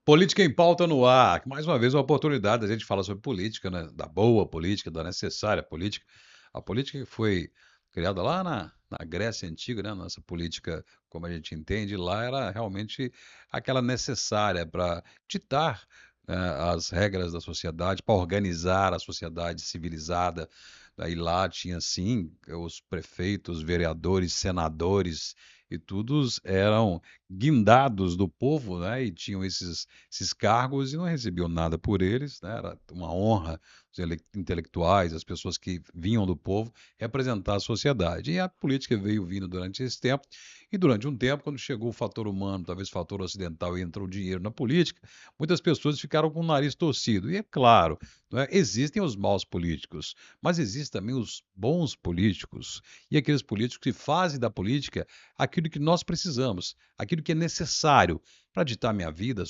Política em pauta no ar. Mais uma vez, uma oportunidade da gente falar sobre política, né? Da boa política, da necessária política. A política que foi criada lá na Grécia Antiga, né? Nossa política, como a gente entende, lá era realmente aquela necessária para ditar, né, as regras da sociedade, para organizar a sociedade civilizada. Aí lá tinha, sim, os prefeitos, vereadores, senadores, e todos eram guindados do povo, né? E tinham esses cargos e não recebiam nada por eles, né? Era uma honra os intelectuais, as pessoas que vinham do povo, representar a sociedade. E a política veio vindo durante esse tempo, e durante um tempo, quando chegou o fator humano, talvez o fator ocidental, e entrou o dinheiro na política, muitas pessoas ficaram com o nariz torcido. E é claro, não é? Existem os maus políticos, mas existem também os bons políticos, e aqueles políticos que fazem da política aquilo que nós precisamos, aquilo que é necessário para ditar minha vida,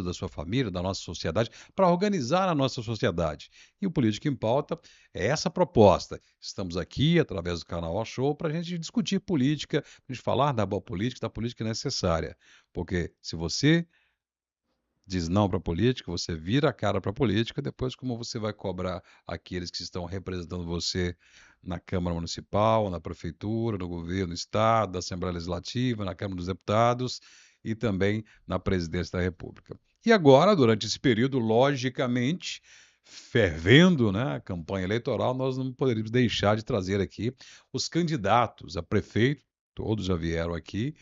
da sua família, da nossa sociedade, para organizar a nossa sociedade. E o Política em Pauta é essa proposta. Estamos aqui, através do canal All Show, para a gente discutir política, para a gente falar da boa política, da política necessária. Porque se você diz não para a política, você vira a cara para a política, depois como você vai cobrar aqueles que estão representando você na Câmara Municipal, na Prefeitura, no governo do Estado, na Assembleia Legislativa, na Câmara dos Deputados e também na Presidência da República. E agora, durante esse período, logicamente, fervendo, né, a campanha eleitoral, nós não poderíamos deixar de trazer aqui os candidatos a prefeito, todos já vieram aqui,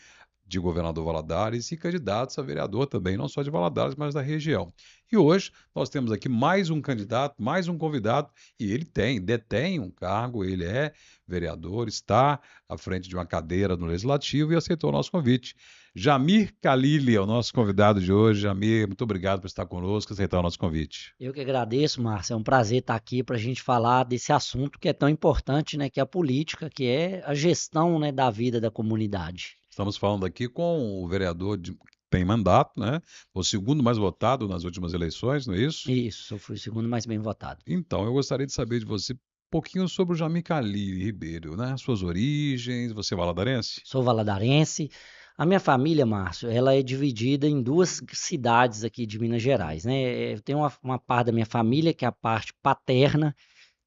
de governador Valadares e candidatos a vereador também, não só de Valadares, mas da região. E hoje nós temos aqui mais um candidato, mais um convidado, e ele detém um cargo, ele é vereador, está à frente de uma cadeira no Legislativo e aceitou o nosso convite. Jamir Khalili é o nosso convidado de hoje. Jamir, muito obrigado por estar conosco e aceitar o nosso convite. Eu que agradeço, Márcio. É um prazer estar aqui para a gente falar desse assunto que é tão importante, né? Que é a política, que é a gestão, né, da vida da comunidade. Estamos falando aqui com o vereador que tem mandato, né? O segundo mais votado nas últimas eleições, não é isso? Isso, eu fui o segundo mais bem votado. Então, eu gostaria de saber de você um pouquinho sobre o Jamir Khalili Ribeiro, né? Suas origens, você é valadarense? Sou valadarense. A minha família, Márcio, ela é dividida em duas cidades aqui de Minas Gerais, né? Eu tenho uma parte da minha família, que é a parte paterna,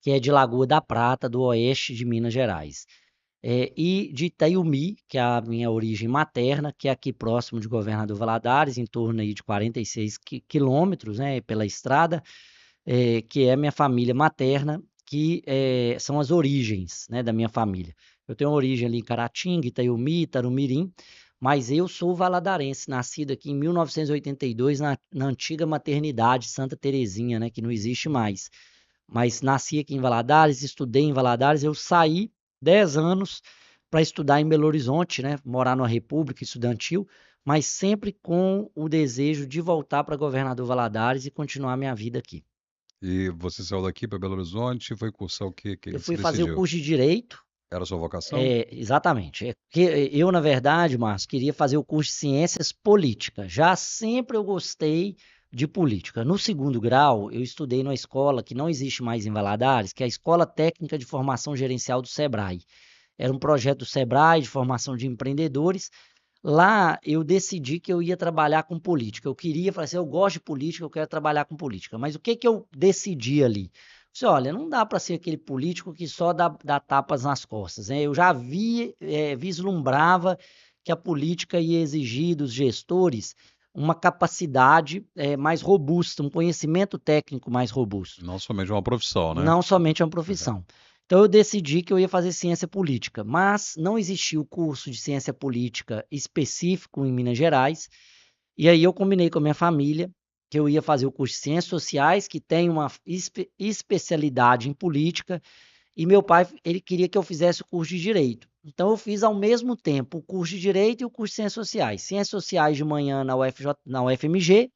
que é de Lagoa da Prata, do oeste de Minas Gerais. E de Itaiumi, que é a minha origem materna, que é aqui próximo de Governador Valadares, em torno aí de 46 quilômetros, né, pela estrada, que é minha família materna, que são as origens, né, da minha família. Eu tenho origem ali em Caratinga, Itaiumi, Itarumirim, mas eu sou valadarense, nascido aqui em 1982 na antiga maternidade Santa Terezinha, né, que não existe mais. Mas nasci aqui em Valadares, estudei em Valadares, eu saí 10 anos para estudar em Belo Horizonte, né, morar numa república estudantil, mas sempre com o desejo de voltar para Governador Valadares e continuar minha vida aqui. E você saiu daqui para Belo Horizonte e foi cursar o quê que Eu você fui fazer o decidiu? curso de Direito, Era a sua vocação? exatamente. Eu, na verdade, Márcio, queria fazer o curso de Ciências Políticas. Já sempre eu gostei de política. No segundo grau, eu estudei numa escola que não existe mais em Valadares, que é a Escola Técnica de Formação Gerencial do Sebrae. Era um projeto do Sebrae de formação de empreendedores. Lá eu decidi que eu ia trabalhar com política. Eu queria, falei assim, eu gosto de política, eu quero trabalhar com política. Mas o que que eu decidi ali? Falei, olha, não dá para ser aquele político que só dá tapas nas costas, né? Eu já vislumbrava que a política ia exigir dos gestores uma capacidade mais robusta, um conhecimento técnico mais robusto, Não somente uma profissão, né? não somente uma profissão. Então eu decidi que eu ia fazer ciência política, mas não existia o curso de ciência política específico em Minas Gerais, e aí eu combinei com a minha família que eu ia fazer o curso de ciências sociais, que tem uma especialidade em política, e meu pai, ele queria que eu fizesse o curso de direito. Então eu fiz ao mesmo tempo o curso de direito e o curso de ciências sociais. Ciências sociais de manhã na na UFMG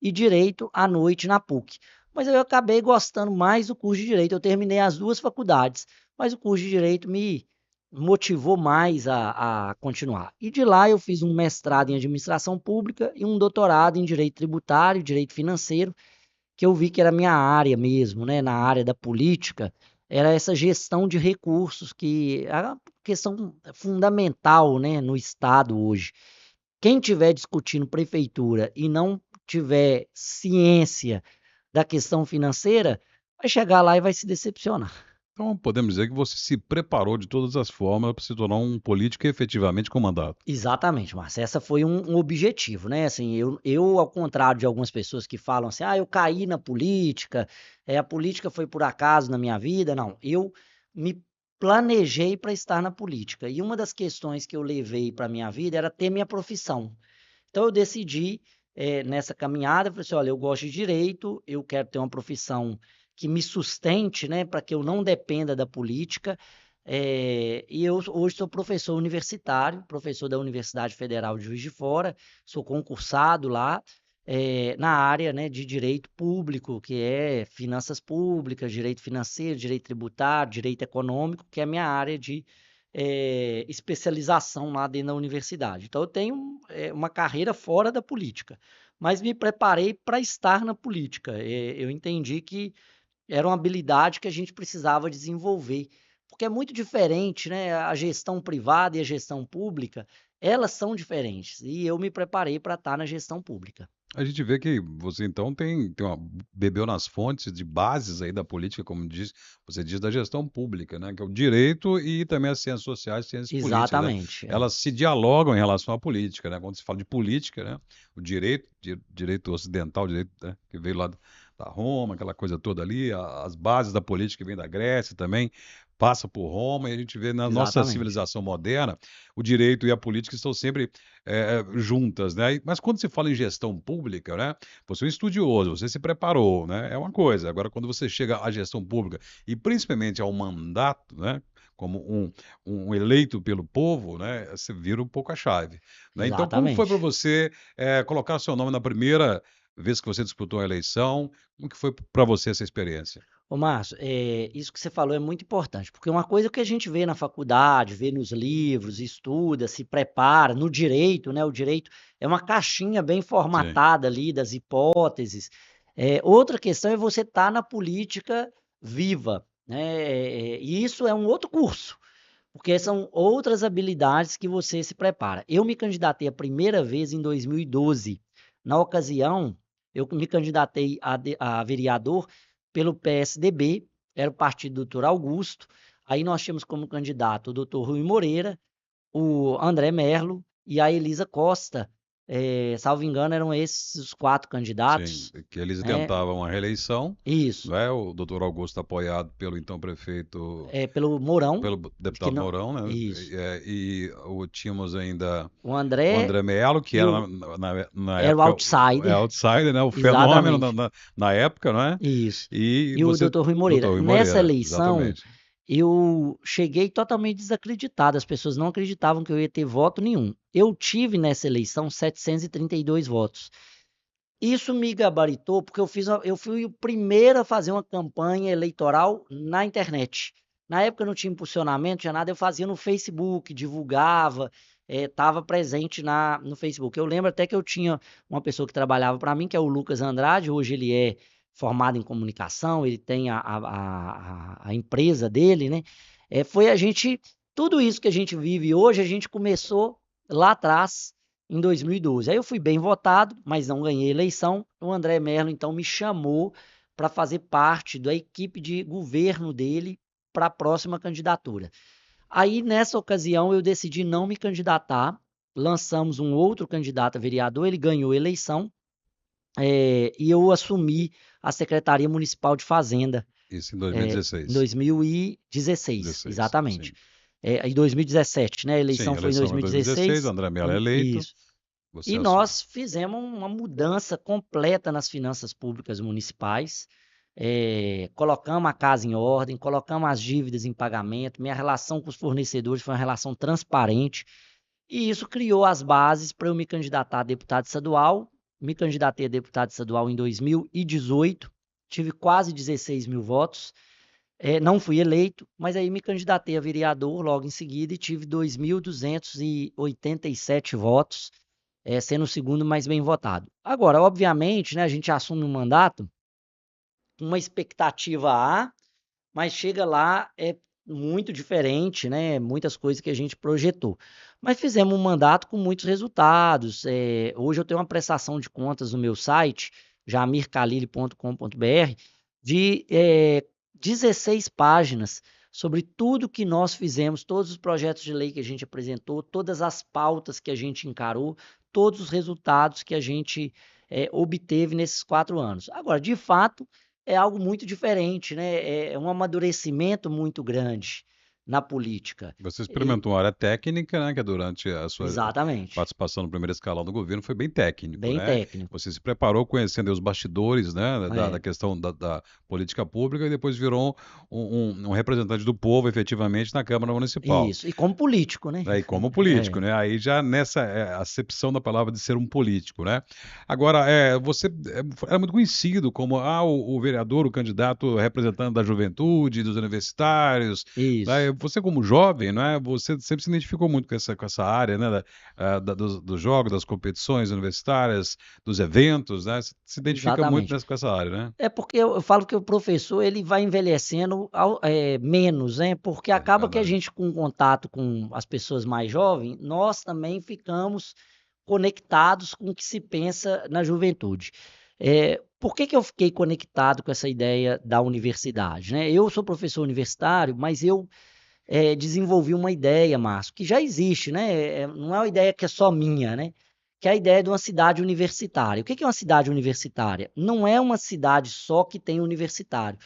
e direito à noite na PUC. Mas eu acabei gostando mais do curso de direito. Eu terminei as duas faculdades, mas o curso de direito me motivou mais a continuar. E de lá eu fiz um mestrado em administração pública e um doutorado em direito tributário, direito financeiro, que eu vi que era a minha área mesmo, né, na área da política, era essa gestão de recursos, que é a questão fundamental, né, no Estado hoje. Quem estiver discutindo prefeitura e não tiver ciência da questão financeira, vai chegar lá e vai se decepcionar. Então, podemos dizer que você se preparou de todas as formas para se tornar um político efetivamente comandado. Exatamente, Márcio. Essa foi um objetivo, né? Assim, eu, ao contrário de algumas pessoas que falam assim, eu caí na política, a política foi por acaso na minha vida. Não, eu me planejei para estar na política. E uma das questões que eu levei para a minha vida era ter minha profissão. Então eu decidi, nessa caminhada, falei assim, olha, eu gosto de direito, eu quero ter uma profissão que me sustente, né, para que eu não dependa da política. E eu hoje sou professor universitário, professor da Universidade Federal de Juiz de Fora, sou concursado lá, na área, né, de direito público, que é finanças públicas, direito financeiro, direito tributário, direito econômico, que é a minha área de especialização lá dentro da universidade. Então, eu tenho uma carreira fora da política, mas me preparei para estar na política. Eu entendi que era uma habilidade que a gente precisava desenvolver, porque é muito diferente, né? A gestão privada e a gestão pública, elas são diferentes, e eu me preparei para estar na gestão pública. A gente vê que você então bebeu nas fontes de bases aí da política, como você diz, da gestão pública, né? Que é o direito e também as ciências sociais, ciências políticas, né? Exatamente. Elas se dialogam em relação à política, né? Quando se fala de política, né? O direito, direito ocidental, direito, né? Que veio lá da Roma, aquela coisa toda ali, as bases da política vêm da Grécia também, passa por Roma, e a gente vê na nossa Exatamente. civilização moderna, o direito e a política estão sempre juntas, né? Mas quando se fala em gestão pública, né? Você é um estudioso, você se preparou, né? É uma coisa. Agora, quando você chega à gestão pública e principalmente ao mandato, né? Como um eleito pelo povo, né? Você vira um pouco a chave, né? Então, como foi para Exatamente. você colocar seu nome na primeira vez que você disputou a eleição? Como que foi para você essa experiência? Ô, Márcio, isso que você falou é muito importante, porque uma coisa que a gente vê na faculdade, vê nos livros, estuda, se prepara, no direito, né? O direito é uma caixinha bem Sim. formatada ali das hipóteses. Outra questão é você estar na política viva, né? E isso é um outro curso, porque são outras habilidades que você se prepara. Eu me candidatei a primeira vez em 2012. Na ocasião, eu me candidatei a vereador pelo PSDB, era o partido do Dr. Augusto. Aí nós tínhamos como candidato o Dr. Rui Moreira, o André Merlo e a Elisa Costa. Salvo engano, eram esses os quatro Sim, candidatos, que eles né? tentavam a reeleção, Isso. não é? O doutor Augusto apoiado pelo então prefeito, Pelo Mourão, pelo que deputado não. Mourão, né? Isso. Tínhamos ainda O o André André Melo, que e era o. na Era o época outsider, outsider, né? O fenômeno exatamente. na época, não é? Isso. E E o você, Dr. Rui doutor Moreira. Rui Nessa Moreira, eleição, exatamente. eu cheguei totalmente desacreditado. As pessoas não acreditavam que eu ia ter voto nenhum. Eu tive nessa eleição 732 votos. Isso me gabaritou porque eu fui o primeiro a fazer uma campanha eleitoral na internet. Na época não tinha impulsionamento, não tinha nada, eu fazia no Facebook, divulgava, estava presente no Facebook. Eu lembro até que eu tinha uma pessoa que trabalhava para mim, que é o Lucas Andrade, hoje ele é formado em comunicação, ele tem a empresa dele, né? Foi a gente, tudo isso que a gente vive hoje, a gente começou lá atrás, em 2012. Aí eu fui bem votado, mas não ganhei a eleição. O André Merlo, então, me chamou para fazer parte da equipe de governo dele para a próxima candidatura. Aí, nessa ocasião, eu decidi não me candidatar. Lançamos um outro candidato a vereador, ele ganhou a eleição, e eu assumi a Secretaria Municipal de Fazenda Isso em em 2016. 2016, 16, exatamente. sim. Em 2017, né? A Sim, eleição a foi em eleição foi em 2016, 2016. André Melo é eleito, Isso. você E assume. nós fizemos uma mudança completa nas finanças públicas municipais, colocamos a casa em ordem, colocamos as dívidas em pagamento, minha relação com os fornecedores foi uma relação transparente, e isso criou as bases para eu me candidatar a deputado estadual. Me candidatei a deputado estadual em 2018, tive quase 16 mil votos, não fui eleito, mas aí me candidatei a vereador logo em seguida e tive 2.287 votos, sendo o segundo mais bem votado. Agora, obviamente, né, a gente assume um mandato com uma expectativa A, mas chega lá muito diferente, né? Muitas coisas que a gente projetou. Mas fizemos um mandato com muitos resultados. Hoje eu tenho uma prestação de contas no meu site, jamirkhalili.com.br, de 16 páginas sobre tudo que nós fizemos, todos os projetos de lei que a gente apresentou, todas as pautas que a gente encarou, todos os resultados que a gente obteve nesses 4 anos. Agora, de fato, é algo muito diferente, né? É um amadurecimento muito grande na política. Você experimentou uma área técnica, né, que durante a sua Exatamente. participação no primeiro escalão do governo foi bem técnico, Bem né? técnico. Você se preparou conhecendo aí os bastidores, né, da É, questão da política pública e depois virou um representante do povo, efetivamente, na Câmara Municipal. isso. E como político, né? E como político, É, né? Aí já nessa acepção da palavra de ser um político, né? Agora, você era muito conhecido como o vereador, o candidato representante da juventude, dos universitários, né? isso. Você como jovem, né? Você sempre se identificou muito com essa área, né? Dos jogos, das competições universitárias, dos eventos, né? Você se identifica muito Exatamente. com essa área, né? É porque eu falo que o professor ele vai envelhecendo menos, né? Porque É acaba que a verdade. gente, com contato com as pessoas mais jovens, nós também ficamos conectados com o que se pensa na juventude. Por que eu fiquei conectado com essa ideia da universidade, né? Eu sou professor universitário, mas eu desenvolvi uma ideia, Márcio, que já existe, né? Não é uma ideia que é só minha, né? Que é a ideia de uma cidade universitária. O que é uma cidade universitária? Não é uma cidade só que tem universitário,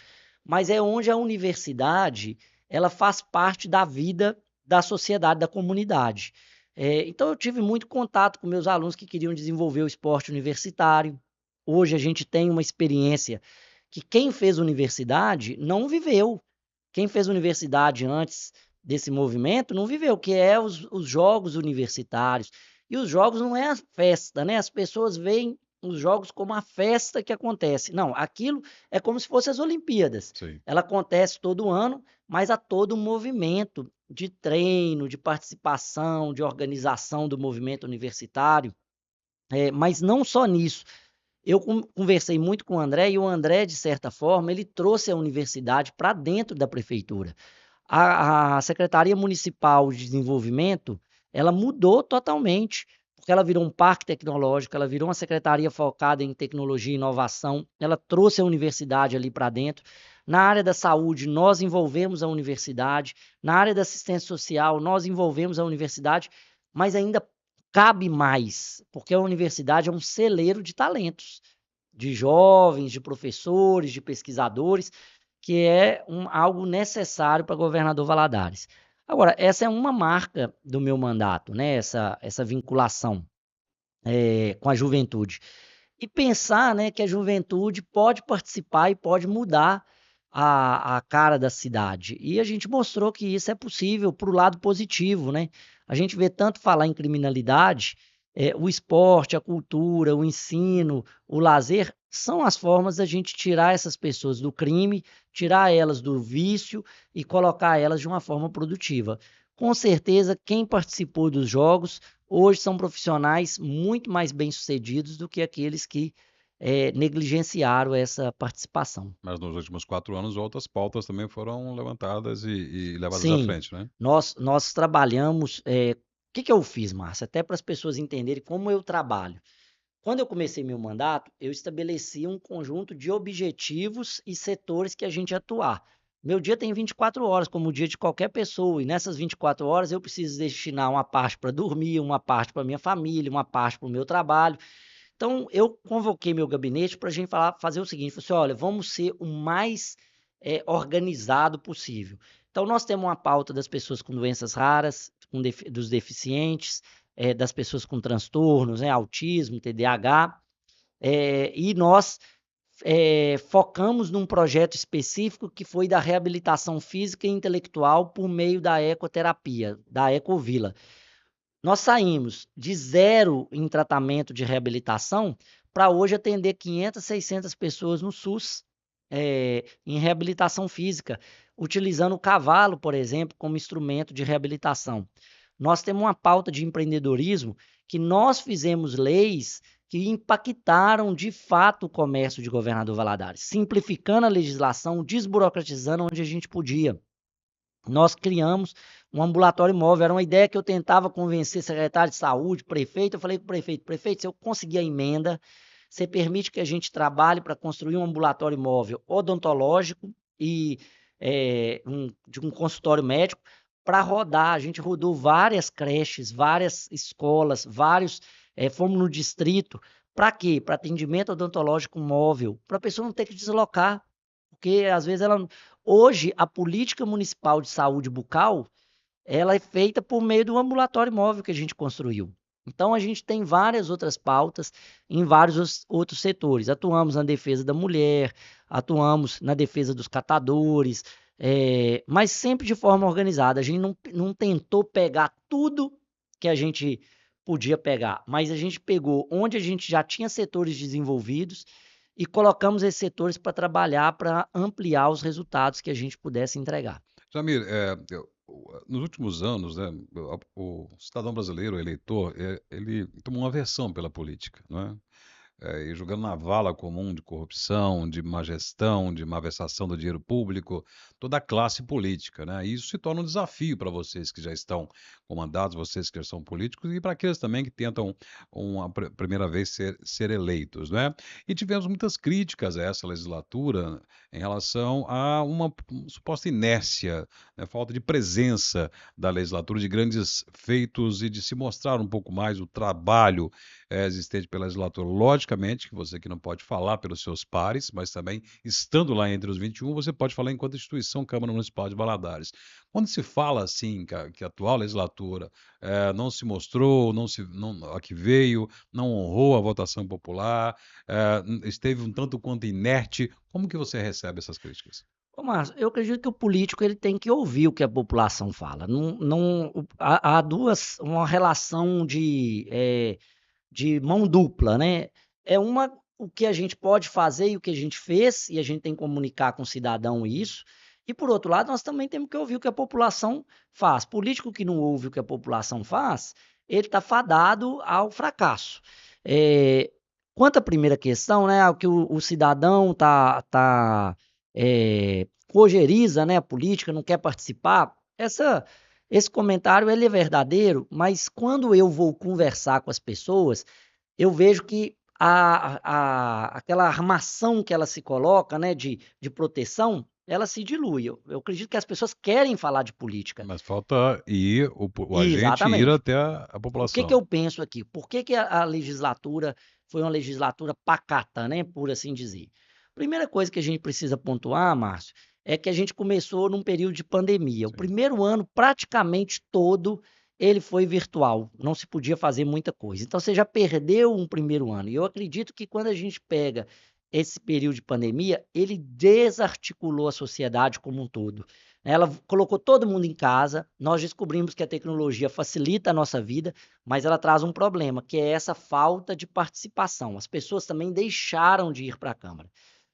mas é onde a universidade ela faz parte da vida da sociedade, da comunidade. Então eu tive muito contato com meus alunos que queriam desenvolver o esporte universitário. Hoje a gente tem uma experiência que quem fez universidade não viveu. Quem fez universidade antes desse movimento não viveu, que é os jogos universitários. E os jogos não é a festa, né? As pessoas veem os jogos como a festa que acontece. Não, aquilo é como se fossem as Olimpíadas. Sim. Ela acontece todo ano, mas há todo um movimento de treino, de participação, de organização do movimento universitário. Mas não só nisso. Eu conversei muito com o André e o André, de certa forma, ele trouxe a universidade para dentro da prefeitura. A Secretaria Municipal de Desenvolvimento, ela mudou totalmente, porque ela virou um parque tecnológico, ela virou uma secretaria focada em tecnologia e inovação, ela trouxe a universidade ali para dentro. Na área da saúde, nós envolvemos a universidade, na área da assistência social, nós envolvemos a universidade, mas ainda cabe mais, porque a universidade é um celeiro de talentos, de jovens, de professores, de pesquisadores, que é algo necessário para governador Valadares. Agora, essa é uma marca do meu mandato, né? Essa vinculação com a juventude. E pensar, né, que a juventude pode participar e pode mudar a cara da cidade. E a gente mostrou que isso é possível para o lado positivo, né? A gente vê tanto falar em criminalidade, o esporte, a cultura, o ensino, o lazer, são as formas da gente tirar essas pessoas do crime, tirar elas do vício e colocar elas de uma forma produtiva. Com certeza, quem participou dos jogos hoje são profissionais muito mais bem-sucedidos do que aqueles que negligenciaram essa participação. Mas nos últimos 4 anos, outras pautas também foram levantadas e levadas à Sim, frente, né? nós trabalhamos. O que eu fiz, Márcia? Até para as pessoas entenderem como eu trabalho. Quando eu comecei meu mandato, eu estabeleci um conjunto de objetivos e setores que a gente ia atuar. Meu dia tem 24 horas, como o dia de qualquer pessoa, e nessas 24 horas eu preciso destinar uma parte para dormir, uma parte para minha família, uma parte para o meu trabalho. Então, eu convoquei meu gabinete para a gente fazer o seguinte: falei assim, olha, vamos ser o mais organizado possível. Então, nós temos uma pauta das pessoas com doenças raras, dos deficientes, das pessoas com transtornos, né, autismo, TDAH, e nós focamos num projeto específico que foi da reabilitação física e intelectual por meio da ecoterapia, da Ecovila. Nós saímos de zero em tratamento de reabilitação para hoje atender 500, 600 pessoas no SUS em reabilitação física, utilizando o cavalo, por exemplo, como instrumento de reabilitação. Nós temos uma pauta de empreendedorismo que nós fizemos leis que impactaram de fato o comércio de Governador Valadares, simplificando a legislação, desburocratizando onde a gente podia. nós criamos um ambulatório móvel. Era uma ideia que eu tentava convencer secretário de saúde, prefeito. Eu falei com o prefeito, se eu conseguir a emenda, você permite que a gente trabalhe para construir um ambulatório móvel odontológico e de um consultório médico para rodar. A gente rodou várias creches, várias escolas, fomos no distrito. Para quê? Para atendimento odontológico móvel, para a pessoa não ter que deslocar. Porque às vezes hoje a política municipal de saúde bucal, ela é feita por meio do ambulatório móvel que a gente construiu. Então a gente tem várias outras pautas em vários outros setores. Atuamos na defesa da mulher, atuamos na defesa dos catadores, mas sempre de forma organizada. A gente não tentou pegar tudo que a gente podia pegar, mas a gente pegou onde a gente já tinha setores desenvolvidos e colocamos esses setores para trabalhar, para ampliar os resultados que a gente pudesse entregar. Jamil, nos últimos anos, né, o cidadão brasileiro, o eleitor, ele tomou uma aversão pela política, não é? E jogando na vala comum de corrupção, de má gestão, de malversação do dinheiro público, toda a classe política, né? E isso se torna um desafio para vocês que já estão comandados, vocês que já são políticos, e para aqueles também que tentam uma primeira vez ser eleitos, né? E tivemos muitas críticas a essa legislatura em relação a uma suposta inércia, né? Falta de presença da legislatura, de grandes feitos e de se mostrar um pouco mais o trabalho existente pela legislatura. Logicamente que você que não pode falar pelos seus pares, mas também estando lá entre os 21, você pode falar enquanto instituição Câmara Municipal de Valadares. Quando se fala assim que a atual legislatura não se mostrou, a que veio, não honrou a votação popular, esteve um tanto quanto inerte, como que você recebe essas críticas? Ô, Márcio, eu acredito que o político ele tem que ouvir o que a população fala. Há uma relação de mão dupla, né? O que a gente pode fazer e o que a gente fez, e a gente tem que comunicar com o cidadão isso. E por outro lado, nós também temos que ouvir o que a população faz. Político que não ouve o que a população faz, ele está fadado ao fracasso. É, Quanto à primeira questão, né, o que o cidadão cojeriza, né, a política, não quer participar, esse comentário ele é verdadeiro, mas quando eu vou conversar com as pessoas, eu vejo que aquela armação que ela se coloca, né, de proteção, ela se dilui. Eu acredito que as pessoas querem falar de política. Mas falta o agente ir Exatamente. até a O que população. eu penso aqui? Por que a legislatura foi uma legislatura pacata, né, por assim dizer? Primeira coisa que a gente precisa pontuar, Márcio, é que a gente começou num período de pandemia. O Sim. primeiro ano, praticamente todo, ele foi virtual. Não se podia fazer muita coisa. Então, você já perdeu um primeiro ano. E eu acredito que quando a gente pega esse período de pandemia, ele desarticulou a sociedade como um todo. Ela colocou todo mundo em casa. Nós descobrimos que a tecnologia facilita a nossa vida, mas ela traz um problema, que é essa falta de participação. As pessoas também deixaram de ir para a Câmara.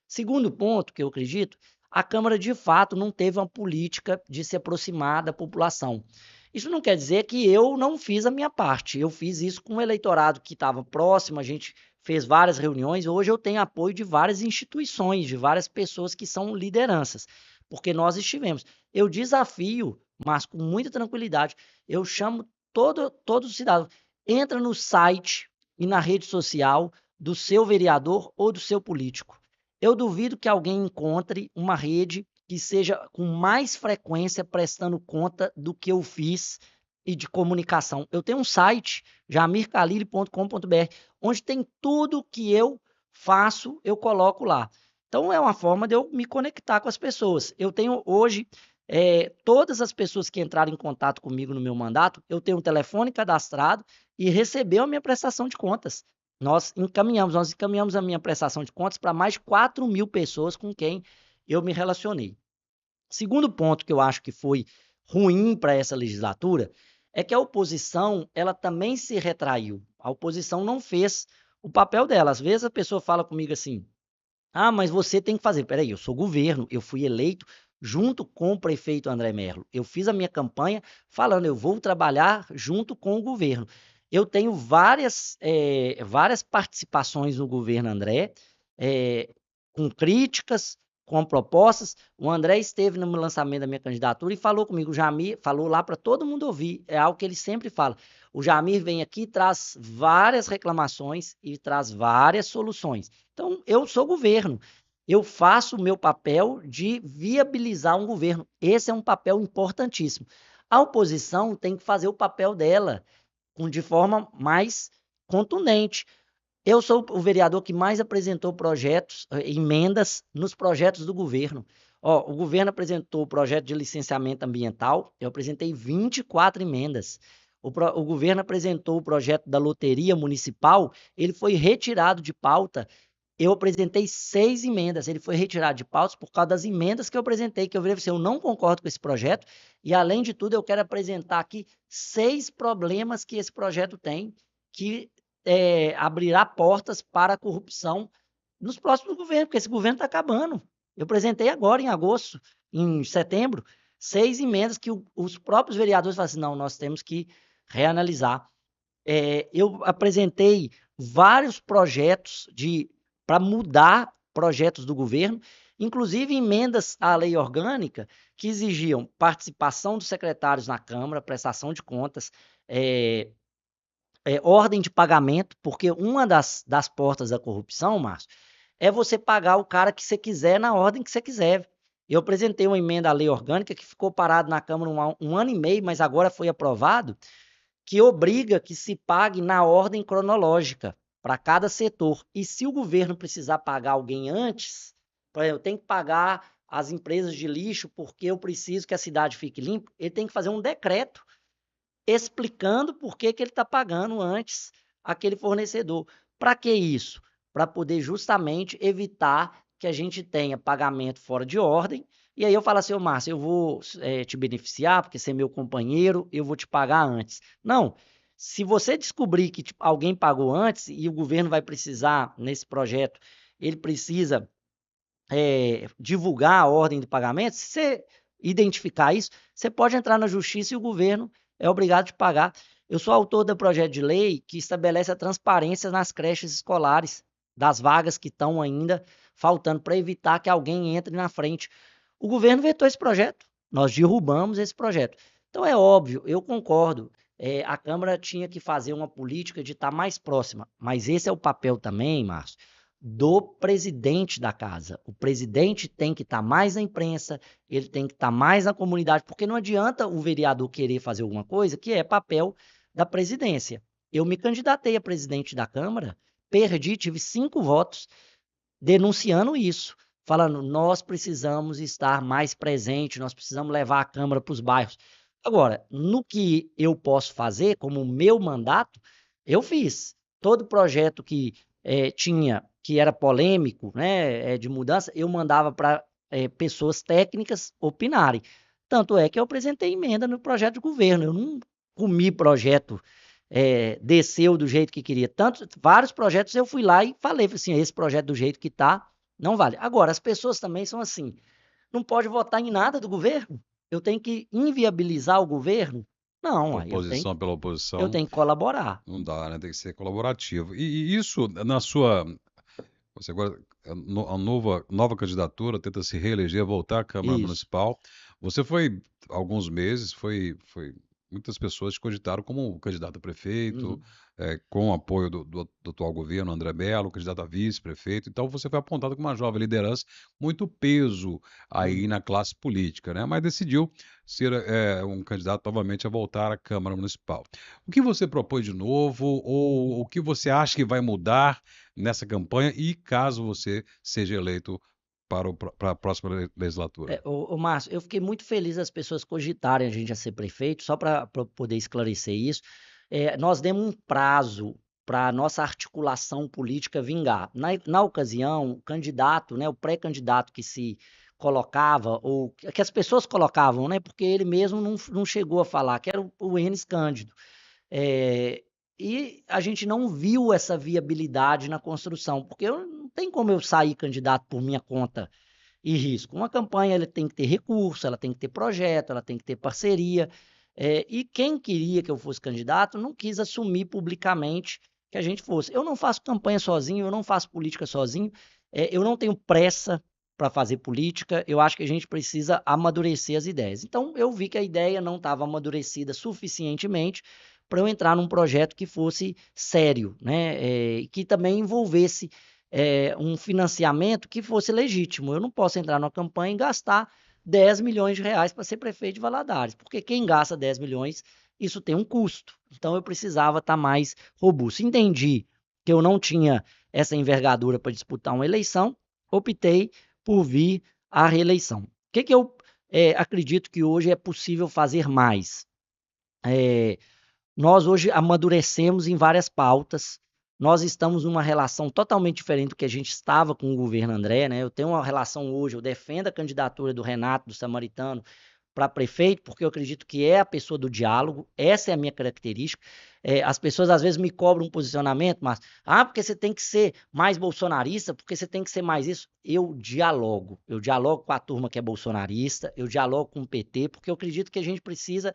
Segundo ponto, que eu acredito, a Câmara de fato não teve uma política de se aproximar da população. Isso não quer dizer que eu não fiz a minha parte. Eu fiz isso com o eleitorado que estava próximo, a gente fez várias reuniões. Hoje eu tenho apoio de várias instituições, de várias pessoas que são lideranças, porque nós estivemos. Eu desafio, mas com muita tranquilidade, eu chamo todo cidadão, entra no site e na rede social do seu vereador ou do seu político. Eu duvido que alguém encontre uma rede que seja com mais frequência prestando conta do que eu fiz e de comunicação. Eu tenho um site, jamircalile.com.br, onde tem tudo que eu faço, eu coloco lá. Então é uma forma de eu me conectar com as pessoas. Eu tenho hoje todas as pessoas que entraram em contato comigo no meu mandato, eu tenho um telefone cadastrado e recebeu a minha prestação de contas. Nós encaminhamos a minha prestação de contas para mais de 4 mil pessoas com quem eu me relacionei. Segundo ponto que eu acho que foi ruim para essa legislatura é que a oposição ela também se retraiu. A oposição não fez o papel dela. Às vezes a pessoa fala comigo assim: ah, mas você tem que fazer. Peraí, eu sou governo, eu fui eleito junto com o prefeito André Merlo. Eu fiz a minha campanha falando, eu vou trabalhar junto com o governo. Eu tenho várias participações no governo André, com críticas, com propostas. O André esteve no lançamento da minha candidatura e falou comigo. O Jamir falou lá para todo mundo ouvir. É algo que ele sempre fala. O Jamir vem aqui, traz várias reclamações e traz várias soluções. Então, eu sou governo. Eu faço o meu papel de viabilizar um governo. Esse é um papel importantíssimo. A oposição tem que fazer o papel dela de forma mais contundente. Eu sou o vereador que mais apresentou projetos, emendas nos projetos do governo. Ó, o governo apresentou o projeto de licenciamento ambiental, eu apresentei 24 emendas. O governo apresentou o projeto da loteria municipal, ele foi retirado de pauta. Eu apresentei 6 emendas, ele foi retirado de pauta por causa das emendas que eu apresentei, que eu falei assim, eu não concordo com esse projeto, e além de tudo eu quero apresentar aqui 6 problemas que esse projeto tem, que abrirá portas para a corrupção nos próximos governos, porque esse governo está acabando. Eu apresentei agora, em agosto, em setembro, 6 emendas que os próprios vereadores falaram assim, não, nós temos que reanalisar. Eu apresentei vários projetos para mudar projetos do governo, inclusive emendas à lei orgânica que exigiam participação dos secretários na Câmara, prestação de contas, ordem de pagamento, porque uma das portas da corrupção, Márcio, é você pagar o cara que você quiser na ordem que você quiser. Eu apresentei uma emenda à lei orgânica que ficou parado na Câmara um ano e meio, mas agora foi aprovado, que obriga que se pague na ordem cronológica para cada setor. E se o governo precisar pagar alguém antes, por exemplo, eu tenho que pagar as empresas de lixo porque eu preciso que a cidade fique limpa, ele tem que fazer um decreto explicando por que ele está pagando antes aquele fornecedor. Para que isso? Para poder justamente evitar que a gente tenha pagamento fora de ordem. E aí eu falo assim, ô Márcio, eu vou te beneficiar, porque você é meu companheiro, eu vou te pagar antes. Não, se você descobrir que alguém pagou antes e o governo vai precisar, nesse projeto, ele precisa divulgar a ordem de pagamento, se você identificar isso, você pode entrar na justiça e o governo é obrigado a te pagar. Eu sou autor do projeto de lei que estabelece a transparência nas creches escolares, das vagas que estão ainda faltando, para evitar que alguém entre na frente. O governo vetou esse projeto, nós derrubamos esse projeto. Então é óbvio, eu concordo, a Câmara tinha que fazer uma política de estar mais próxima, mas esse é o papel também, Márcio, do presidente da casa. O presidente tem que estar mais na imprensa, ele tem que estar mais na comunidade, porque não adianta o vereador querer fazer alguma coisa que é papel da presidência. Eu me candidatei a presidente da Câmara, perdi, tive 5 votos denunciando isso, falando, nós precisamos estar mais presentes, nós precisamos levar a Câmara para os bairros. Agora, no que eu posso fazer, como meu mandato, eu fiz. Todo projeto que tinha, que era polêmico, né, de mudança, eu mandava para pessoas técnicas opinarem. Tanto é que eu apresentei emenda no projeto de governo, eu não comi projeto, desceu do jeito que queria. Vários projetos eu fui lá e falei assim, esse projeto do jeito que está, não vale. Agora, as pessoas também são assim, não pode votar em nada do governo, eu tenho que inviabilizar o governo? Não, aí Oposição pela eu oposição, tenho que colaborar. não dá, né? Tem que ser colaborativo. E isso, na sua. Você agora, a nova candidatura, tenta se reeleger, voltar à Câmara Isso. Municipal. Você foi, há alguns meses, muitas pessoas te cogitaram como candidato a prefeito, Uhum. com o apoio do atual governo, André Mello, candidato a vice-prefeito. Então você foi apontado como uma jovem liderança, muito peso aí Uhum. na classe política, né? Mas decidiu ser um candidato novamente a voltar à Câmara Municipal. O que você propõe de novo, ou o que você acha que vai mudar nessa campanha e caso você seja eleito para a próxima legislatura? Márcio, eu fiquei muito feliz das pessoas cogitarem a gente a ser prefeito, só para poder esclarecer isso. Nós demos um prazo para a nossa articulação política vingar. Na ocasião, o candidato, né, o pré-candidato que se colocava, ou que as pessoas colocavam, né, porque ele mesmo não chegou a falar, que era o Enes Cândido. É, e a gente não viu essa viabilidade na construção, porque não tem como eu sair candidato por minha conta e risco. Uma campanha ela tem que ter recurso, ela tem que ter projeto, ela tem que ter parceria. E quem queria que eu fosse candidato não quis assumir publicamente que a gente fosse. Eu não faço campanha sozinho, eu não faço política sozinho, eu não tenho pressa para fazer política, eu acho que a gente precisa amadurecer as ideias. Então, eu vi que a ideia não estava amadurecida suficientemente para eu entrar num projeto que fosse sério, né? Que também envolvesse um financiamento que fosse legítimo. Eu não posso entrar numa campanha e gastar 10 milhões de reais para ser prefeito de Valadares, porque quem gasta 10 milhões, isso tem um custo. Então, eu precisava estar mais robusto. Entendi que eu não tinha essa envergadura para disputar uma eleição, optei por vir à reeleição. O que eu acredito que hoje é possível fazer mais? Nós hoje amadurecemos em várias pautas. Nós estamos numa relação totalmente diferente do que a gente estava com o governo André, né? Eu tenho uma relação hoje, eu defendo a candidatura do Renato, do Samaritano, para prefeito, porque eu acredito que é a pessoa do diálogo, essa é a minha característica. As pessoas às vezes me cobram um posicionamento, mas, porque você tem que ser mais bolsonarista, porque você tem que ser mais isso. Eu dialogo com a turma que é bolsonarista, eu dialogo com o PT, porque eu acredito que a gente precisa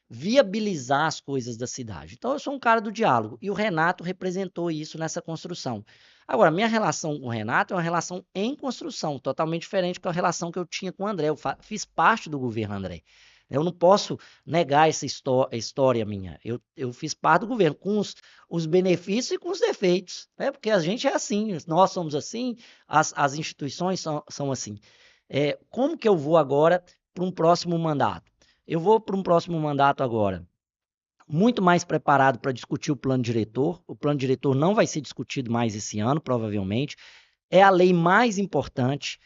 viabilizar as coisas da cidade. Então, eu sou um cara do diálogo e o Renato representou isso nessa construção. Agora, minha relação com o Renato é uma relação em construção, totalmente diferente da relação que eu tinha com o André. Eu fiz parte do governo André. Eu não posso negar essa história minha. Eu fiz parte do governo, com os benefícios e com os defeitos, né? Porque a gente é assim, nós somos assim, as instituições são assim. Como que eu vou agora para um próximo mandato? Eu vou para um próximo mandato agora muito mais preparado para discutir o plano diretor. O plano diretor não vai ser discutido mais esse ano, provavelmente. É a lei mais importante.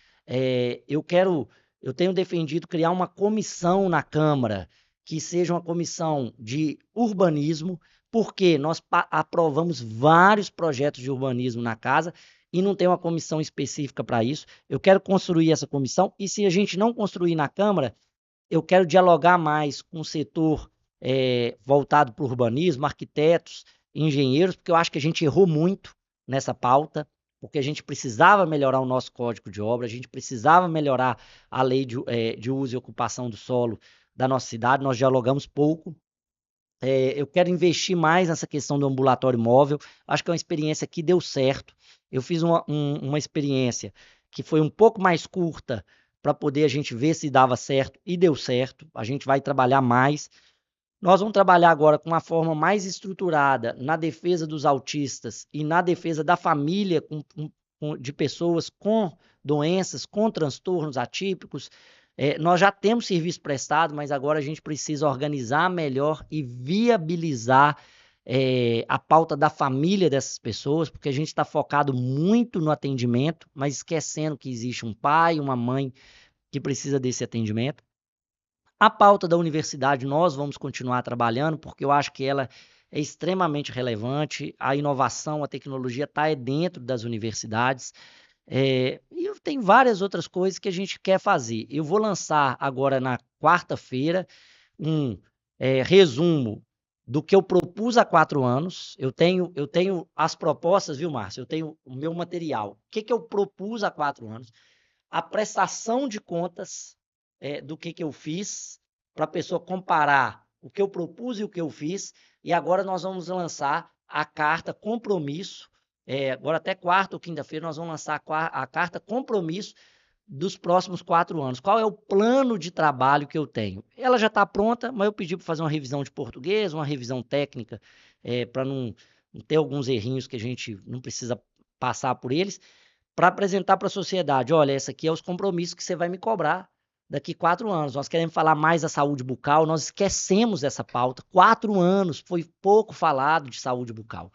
Eu tenho defendido criar uma comissão na Câmara que seja uma comissão de urbanismo, porque nós aprovamos vários projetos de urbanismo na casa e não tem uma comissão específica para isso. Eu quero construir essa comissão e se a gente não construir na Câmara, eu quero dialogar mais com o setor voltado para o urbanismo, arquitetos, engenheiros, porque eu acho que a gente errou muito nessa pauta, porque a gente precisava melhorar o nosso código de obra, a gente precisava melhorar a lei de uso e ocupação do solo da nossa cidade, nós dialogamos pouco. Eu quero investir mais nessa questão do ambulatório móvel, acho que é uma experiência que deu certo. Eu fiz uma experiência que foi um pouco mais curta para poder a gente ver se dava certo e deu certo. A gente vai trabalhar mais. Nós vamos trabalhar agora com uma forma mais estruturada na defesa dos autistas e na defesa da família de pessoas com doenças, com transtornos atípicos. Nós já temos serviço prestado, mas agora a gente precisa organizar melhor e viabilizar a pauta da família dessas pessoas, porque a gente está focado muito no atendimento, mas esquecendo que existe um pai, uma mãe que precisa desse atendimento. A pauta da universidade nós vamos continuar trabalhando, porque eu acho que ela é extremamente relevante, a inovação, a tecnologia está dentro das universidades, e tem várias outras coisas que a gente quer fazer. Eu vou lançar agora na quarta-feira um resumo do que eu propus há 4 anos. Eu tenho as propostas, viu, Márcio? Eu tenho o meu material. O que eu propus há 4 anos? A prestação de contas do que eu fiz, para a pessoa comparar o que eu propus e o que eu fiz, e agora nós vamos lançar a carta compromisso, agora até quarta ou quinta-feira nós vamos lançar a carta compromisso dos próximos 4 anos. Qual é o plano de trabalho que eu tenho? Ela já está pronta, mas eu pedi para fazer uma revisão de português, uma revisão técnica, para não ter alguns errinhos que a gente não precisa passar por eles, para apresentar para a sociedade, olha, esse aqui é os compromissos que você vai me cobrar daqui 4 anos. Nós queremos falar mais da saúde bucal, nós esquecemos dessa pauta. 4 anos foi pouco falado de saúde bucal.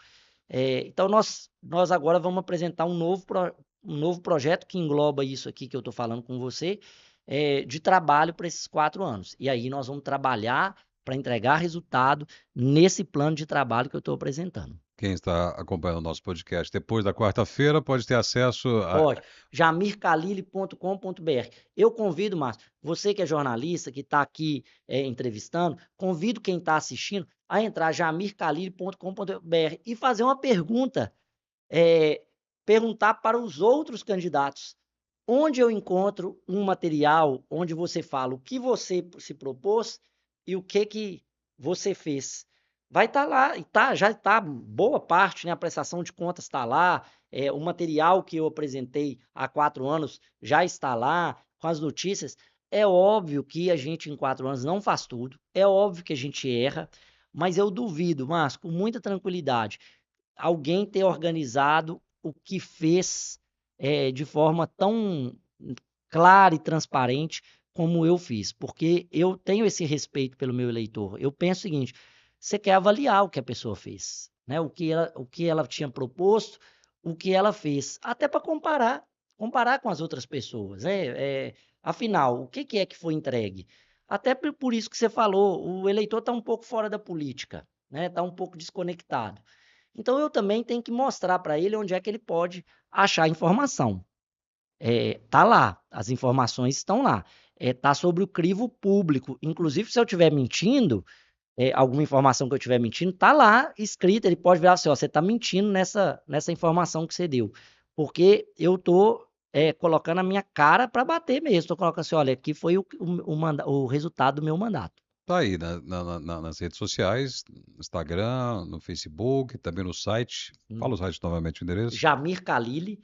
Então, nós agora vamos apresentar um novo projeto que engloba isso aqui que eu estou falando com você, de trabalho para esses 4 anos. E aí nós vamos trabalhar para entregar resultado nesse plano de trabalho que eu estou apresentando. Quem está acompanhando o nosso podcast depois da quarta-feira pode ter acesso a. Pode. jamircalile.com.br. Eu convido, Márcio, você que é jornalista, que está aqui entrevistando, convido quem está assistindo a entrar jamircalile.com.br e fazer uma pergunta, perguntar para os outros candidatos onde eu encontro um material onde você fala o que você se propôs e o que você fez. vai estar lá, e já está boa parte, né? A prestação de contas está lá, o material que eu apresentei há 4 anos já está lá, com as notícias. É óbvio que a gente em 4 anos não faz tudo, é óbvio que a gente erra, mas eu duvido, Márcio, com muita tranquilidade, alguém ter organizado o que fez de forma tão clara e transparente como eu fiz, porque eu tenho esse respeito pelo meu eleitor. Eu penso o seguinte: você quer avaliar o que a pessoa fez, né? O que ela tinha proposto, o que ela fez, até para comparar com as outras pessoas, né? Afinal, o que é que foi entregue? Até por isso que você falou, o eleitor está um pouco fora da política, né? Está um pouco desconectado. Então eu também tenho que mostrar para ele onde é que ele pode achar informação. Tá lá, as informações estão lá. Tá sobre o crivo público. Inclusive, se eu estiver mentindo, alguma informação que eu estiver mentindo, tá lá escrita. Ele pode virar assim: ó, você está mentindo nessa informação que você deu. Porque eu tô colocando a minha cara para bater mesmo. Estou colocando assim: olha, aqui foi o resultado do meu mandato. Tá aí nas redes sociais, no Instagram, no Facebook, também no site. Fala o site novamente, o endereço. Jamir Khalili,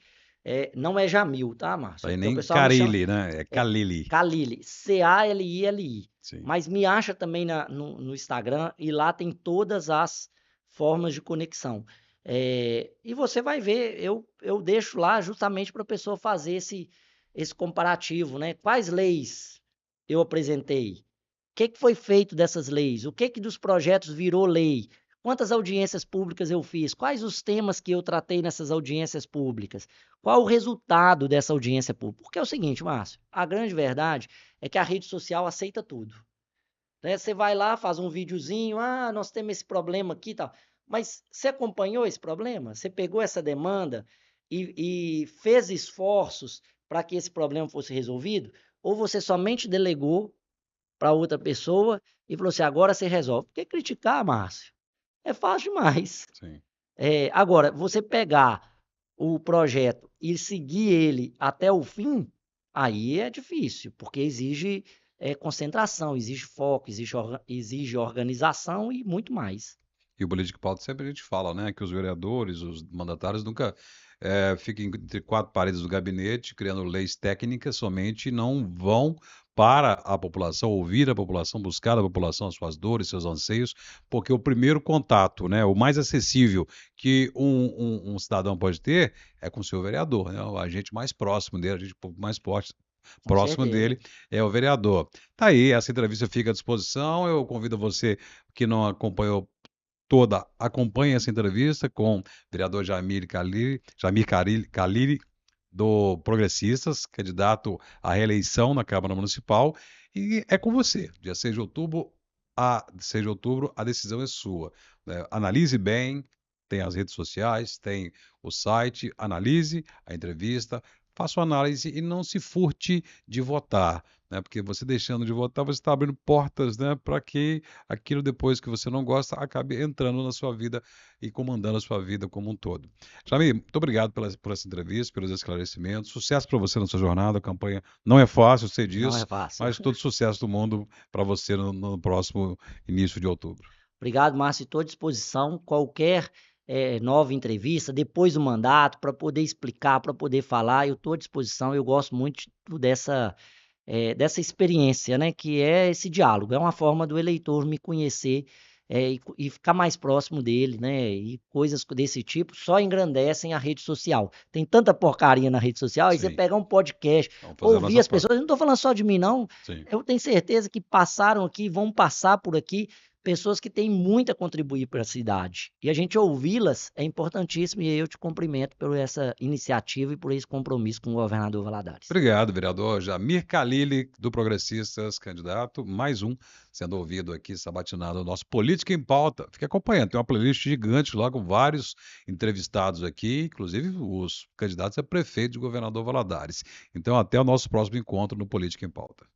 não é Jamil, tá, Tá Márcio? aí Porque o nem pessoal me chama Carilli, né? É Kalili. Khalili, Calili. Sim. Mas me acha também no Instagram e lá tem todas as formas de conexão. E você vai ver, eu deixo lá justamente para a pessoa fazer esse comparativo, né? Quais leis eu apresentei? Que foi feito dessas leis? O que dos projetos virou lei? Quantas audiências públicas eu fiz? Quais os temas que eu tratei nessas audiências públicas? Qual o resultado dessa audiência pública? Porque é o seguinte, Márcio, a grande verdade é que a rede social aceita tudo. Né? Você vai lá, faz um videozinho, nós temos esse problema aqui e tal. Mas você acompanhou esse problema? Você pegou essa demanda e fez esforços para que esse problema fosse resolvido? Ou você somente delegou para outra pessoa e falou assim: agora você resolve? Porque criticar, Márcio, é fácil demais. Sim. Agora, você pegar o projeto e seguir ele até o fim, aí é difícil, porque exige concentração, exige foco, exige organização e muito mais. E o Política em Pauta sempre a gente fala, né, que os vereadores, os mandatários nunca ficam entre quatro paredes do gabinete criando leis técnicas somente e não vão para a população, ouvir a população, buscar a população as suas dores, seus anseios, porque o primeiro contato, né, o mais acessível que um cidadão pode ter é com o seu vereador, né, o agente mais próximo dele, a gente mais Com próximo certeza. dele é o vereador. Tá aí, essa entrevista fica à disposição. Eu convido você que não acompanhou toda, acompanhe essa entrevista com o vereador Jamir Khalili, do Progressistas, candidato à reeleição na Câmara Municipal, e é com você. Dia 6 de outubro, a decisão é sua. Né? Analise bem, tem as redes sociais, tem o site, analise a entrevista, faça uma análise e não se furte de votar, né? Porque você deixando de votar, você está abrindo portas, né, para que aquilo depois que você não gosta acabe entrando na sua vida e comandando a sua vida como um todo. Jamir, muito obrigado por essa entrevista, pelos esclarecimentos. Sucesso para você na sua jornada. A campanha não é fácil, eu sei Não é disso, fácil. mas todo sucesso do mundo para você no próximo início de outubro. Obrigado, Márcio. Estou à disposição. Qualquer nova entrevista, depois do mandato, para poder explicar, para poder falar, eu estou à disposição. Eu gosto muito dessa experiência, né? Que é esse diálogo. É uma forma do eleitor me conhecer e ficar mais próximo dele, né? E coisas desse tipo só engrandecem a rede social. Tem tanta porcaria na rede social, aí você Sim, pegar um podcast, vamos fazer a ouvir nossa as parte. pessoas. Eu não estou falando só de mim, não. Sim. Eu tenho certeza que passaram aqui, vão passar por aqui pessoas que têm muito a contribuir para a cidade. E a gente ouvi-las é importantíssimo e eu te cumprimento por essa iniciativa e por esse compromisso com o governador Valadares. Obrigado, vereador Jamir Khalili, do Progressistas, candidato, mais um sendo ouvido aqui, sabatinado, o nosso Política em Pauta. Fique acompanhando, tem uma playlist gigante lá com vários entrevistados aqui, inclusive os candidatos a prefeito de governador Valadares. Então, até o nosso próximo encontro no Política em Pauta.